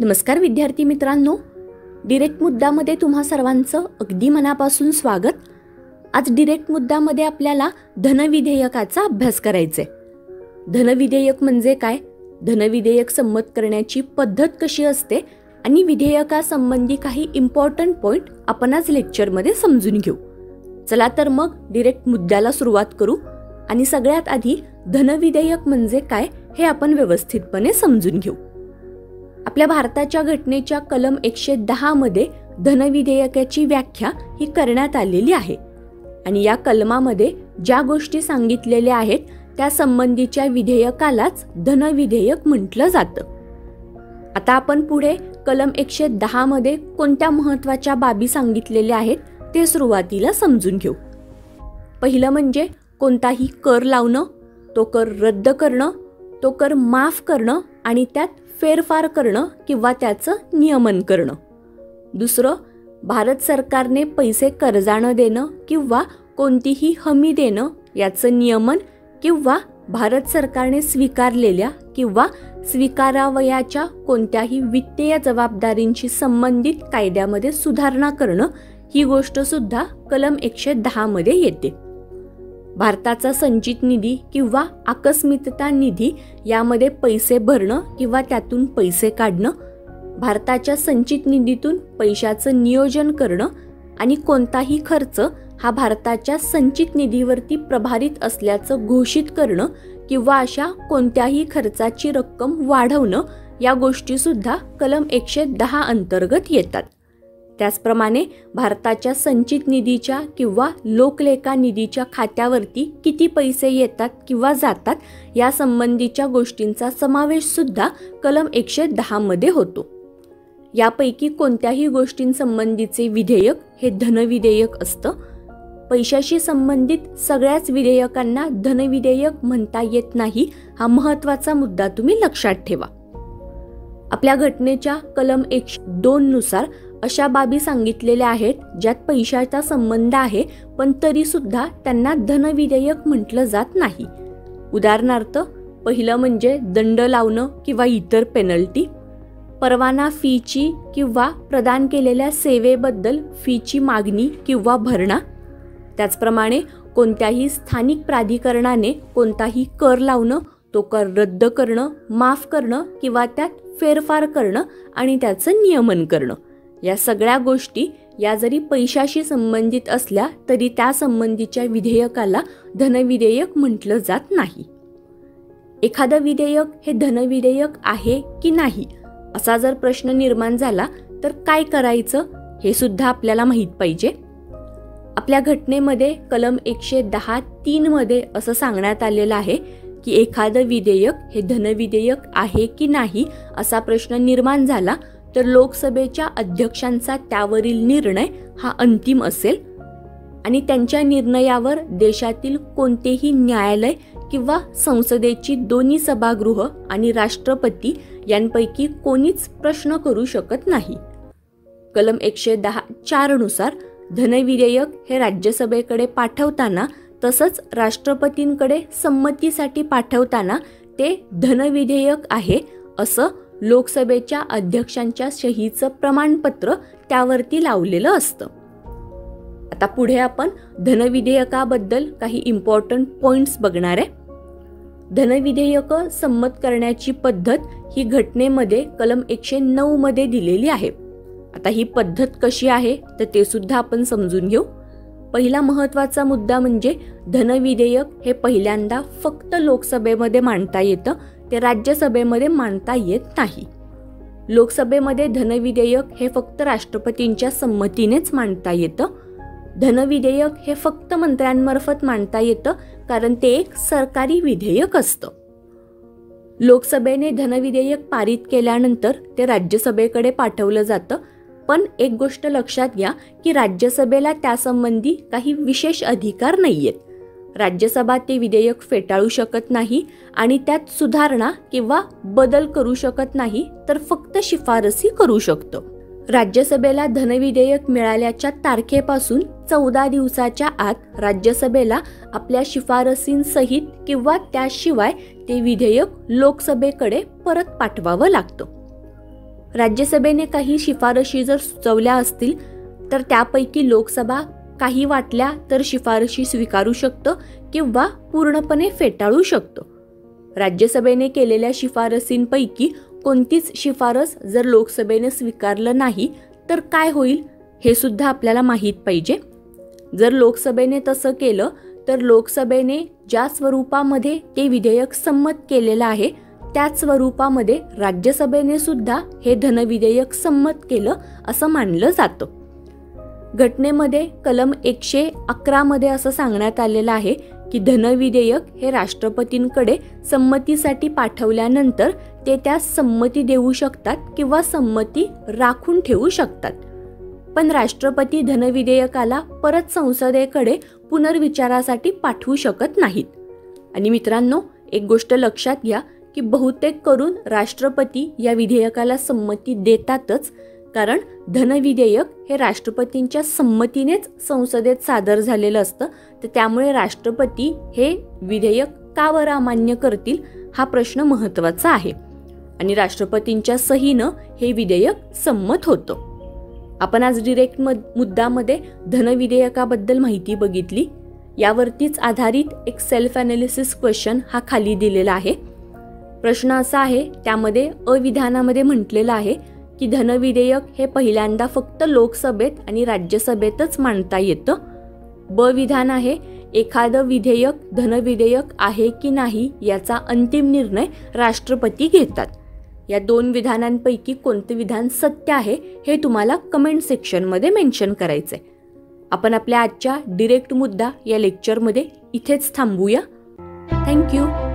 नमस्कार विद्यार्थी मित्रांनो, डिरेक्ट मुद्द्यामध्ये तुम्हा सर्वांचं अगदी मनापासून स्वागत। आज डिरेक्ट मुद्द्यामध्ये आपल्याला धनविधेयकाचा अभ्यास करायचा आहे। धनविधेयक म्हणजे काय, धनविधेयक संमत करण्याची पद्धत कशी असते आणि विधेयकासंबंधी काही इम्पॉर्टंट पॉइंट आपण आज लेक्चरमध्ये समजून घेऊ। चला तर मग डिरेक्ट मुद्द्याला सुरुवात करू आणि सगळ्यात आधी धनविधेयक म्हणजे काय हे आपण व्यवस्थितपणे समजून घेऊ। आपल्या भारताच्या घटनेच्या कलम 110 मध्ये धनविधेयकाची व्याख्या ही करण्यात आलेली आहे आणि या कलमामध्ये ज्या गोष्टी सांगितलेल्या आहेत त्या संबंधीच्या विधेयकालाच धनविधेयक म्हटलं जातं। आता आपण पुढे कलम 110 मध्ये कोणत्या महत्त्वाच्या बाबी सांगितलेल्या आहेत ते सुरुवातीला समजून घेऊ। पहिलं म्हणजे कोणताही कर लावणं, तो कर रद्द करणं, तो कर माफ करणं आणि त्यात फेरफार करणं किंवा त्याचं नियमन करणं। दुसरं, भारत सरकारने पैसे कर्जानं देणं किंवा कोणतीही हमी देणं याचं नियमन किंवा भारत सरकारने स्वीकारलेल्या किंवा स्वीकारावयाच्या कोणत्याही वित्तीय जबाबदारींशी संबंधित कायद्यामध्ये सुधारणा करणं ही गोष्ट सुद्धा कलम 110 मध्ये येते। भारताचा संचित निधी किंवा आकस्मिकता निधी यामध्ये पैसे भरणं किंवा त्यातून पैसे काढणं, भारताच्या संचित निधीतून पैशाचं नियोजन करणं आणि कोणताही खर्च हा भारताच्या संचित निधीवरती प्रभारित असल्याचं घोषित करणं किंवा अशा कोणत्याही खर्चाची रक्कम वाढवणं या गोष्टी सुद्धा कलम 110 अंतर्गत येतात। त्याचप्रमाणे भारताच्या संचित निधीच्या किंवा लोकलेखा निधीच्या खात्यावरती किती पैसे येतात किंवा जातात या संबंधीच्या गोष्टींचा समावेश सुद्धा कलम 110 मध्ये होतो। यापैकी कोणत्याही गोष्टींसंबंधीचे विधेयक हे धनविधेयक असतं। पैशाशी संबंधित सगळ्याच विधेयकांना धनविधेयक म्हणता येत नाही, हा महत्त्वाचा मुद्दा तुम्ही लक्षात ठेवा। आपल्या घटनेच्या कलम 102 नुसार अशा बाबी सांगितलेल्या आहेत ज्यात पैशाचा संबंध आहे पण तरी सुद्धा त्यांना धनविधेयक म्हटलं जात नाही। उदाहरणार्थ, पहिलं म्हणजे दंड लावणं किंवा इतर पेनल्टी, परवाना फीची किंवा प्रदान केलेल्या सेवेबद्दल फीची मागणी किंवा भरणा, त्याचप्रमाणे कोणत्याही स्थानिक प्राधिकरणाने कोणताही कर लावणं, तो कर रद्द करणं, माफ करणं किंवा त्यात फेरफार करणं आणि त्याचं नियमन करणं। या सगळ्या गोष्टी या जरी पैशाशी संबंधित असल्या तरी त्या संबंधीच्या विधेयकाला धनविधेयक म्हटलं जात नाही। एखादं विधेयक हे धनविधेयक आहे की नाही असा जर प्रश्न निर्माण झाला तर काय करायचं हे सुद्धा आपल्याला माहित पाहिजे। आपल्या घटनेमध्ये कलम 110(3) मध्ये असं सांगण्यात आलेलं आहे की एखादं विधेयक हे धनविधेयक आहे की नाही असा प्रश्न निर्माण झाला तर लोकसभेच्या अध्यक्षांचा त्यावरील निर्णय हा अंतिम असेल आणि त्यांच्या निर्णयावर देशातील कोणतेही न्यायालय किंवा संसदेची दोन्ही सभागृह आणि राष्ट्रपती यांपैकी कोणीच प्रश्न करू शकत नाही। कलम 110(4) नुसार धनविधेयक हे राज्यसभेकडे पाठवताना तसंच राष्ट्रपतींकडे संमतीसाठी पाठवताना ते धनविधेयक आहे असं लोकसभेच्या अध्यक्षांच्या सहीचं प्रमाणपत्र त्यावरती लावलेलं असतं। आता पुढे आपण धनविधेयकाबद्दल काही इम्पॉर्टंट पॉइंट्स बघणार आहे। धनविधेयक संमत करण्याची पद्धत ही घटनेमध्ये कलम 109 मध्ये दिलेली आहे। आता ही पद्धत कशी आहे तर ते सुद्धा आपण समजून घेऊ। पहिला महत्त्वाचा मुद्दा म्हणजे धनविधेयक हे पहिल्यांदा फक्त लोकसभेमध्ये मांडता येतं, ते राज्यसभेमध्ये मांडता येत नाही। लोकसभेमध्ये धनविधेयक हे फक्त राष्ट्रपतींच्या संमतीनेच मांडता येतं। धनविधेयक हे फक्त मंत्र्यांमार्फत मांडता येतं कारण ते एक सरकारी विधेयक असतं। लोकसभेने धनविधेयक पारित केल्यानंतर ते राज्यसभेकडे पाठवलं जातं, पण एक गोष्ट लक्षात घ्या की राज्यसभेला त्यासंबंधी काही विशेष अधिकार नाहीयेत। राज्यसभा ते विधेयक फेटाळू शकत नाही आणि त्यात सुधारणा किंवा बदल करू शकत नाही, तर फक्त शिफारसी करू शकतं। राज्यसभेला धनविधेयक मिळाल्याच्या तारखेपासून 14 दिवसाच्या आत राज्यसभेला आपल्या शिफारसींसहित किंवा त्याशिवाय ते विधेयक लोकसभेकडे परत पाठवावं लागतं। राज्यसभेने काही शिफारशी जर सुचवल्या असतील तर त्यापैकी लोकसभा काही वाटल्या तर शिफारशी स्वीकारू शकतं किंवा पूर्णपणे फेटाळू शकतं. राज्यसभेने केलेल्या शिफारसींपैकी कोणतीच शिफारस जर लोकसभेने स्वीकारलं नाही तर काय होईल हे सुद्धा आपल्याला माहीत पाहिजे. जर लोकसभेने तसं केलं तर लोकसभेने ज्या स्वरूपामध्ये ते विधेयक संमत केलेलं आहे त्याच स्वरूपामध्ये राज्यसभेने सुद्धा हे धनविधेयक संमत केलं असं मानलं जातं. घटनेमध्ये कलम 111 मध्ये असं सांगण्यात आलेलं आहे की धनविधेयक हे राष्ट्रपतींकडे संमतीसाठी पाठवल्यानंतर ते त्यास संमती देऊ शकतात किंवा संमती राखून ठेवू शकतात. पण राष्ट्रपती धनविधेयकाला परत संसदेकडे पुनर्विचारासाठी पाठवू शकत नाहीत. आणि मित्रांनो, एक गोष्ट लक्षात घ्या की बहुतेक करून राष्ट्रपती या विधेयकाला संमती देतातच, कारण धनविधेयक हे राष्ट्रपतींच्या संमतीनेच संसदेत सादर झालेलं असतं. तर त्यामुळे राष्ट्रपती हे विधेयक का बरं अमान्य करतील हा प्रश्न महत्त्वाचा आहे. आणि राष्ट्रपतींच्या सहीनं हे विधेयक संमत होतं. आपण आज डिरेक्ट मुद्द्यामध्ये धनविधेयकाबद्दल माहिती बघितली. यावरतीच आधारित एक सेल्फ अनालिसिस क्वेश्चन हा खाली दिलेला आहे. प्रश्न असा आहे, त्यामध्ये अविधानामध्ये म्हटलेलं आहे की धनविधेयक हे पहिल्यांदा फक्त लोकसभेत आणि राज्यसभेतच मांडता येतं. ब विधान आहे, एखादं विधेयक धनविधेयक आहे की नाही याचा अंतिम निर्णय राष्ट्रपती घेतात. या दोन विधानांपैकी कोणते विधान सत्य आहे हे तुम्हाला कमेंट सेक्शनमध्ये मेन्शन करायचंय. आपण आपल्या आजच्या डिरेक्ट मुद्दा या लेक्चरमध्ये इथेच थांबूया. थँक्यू.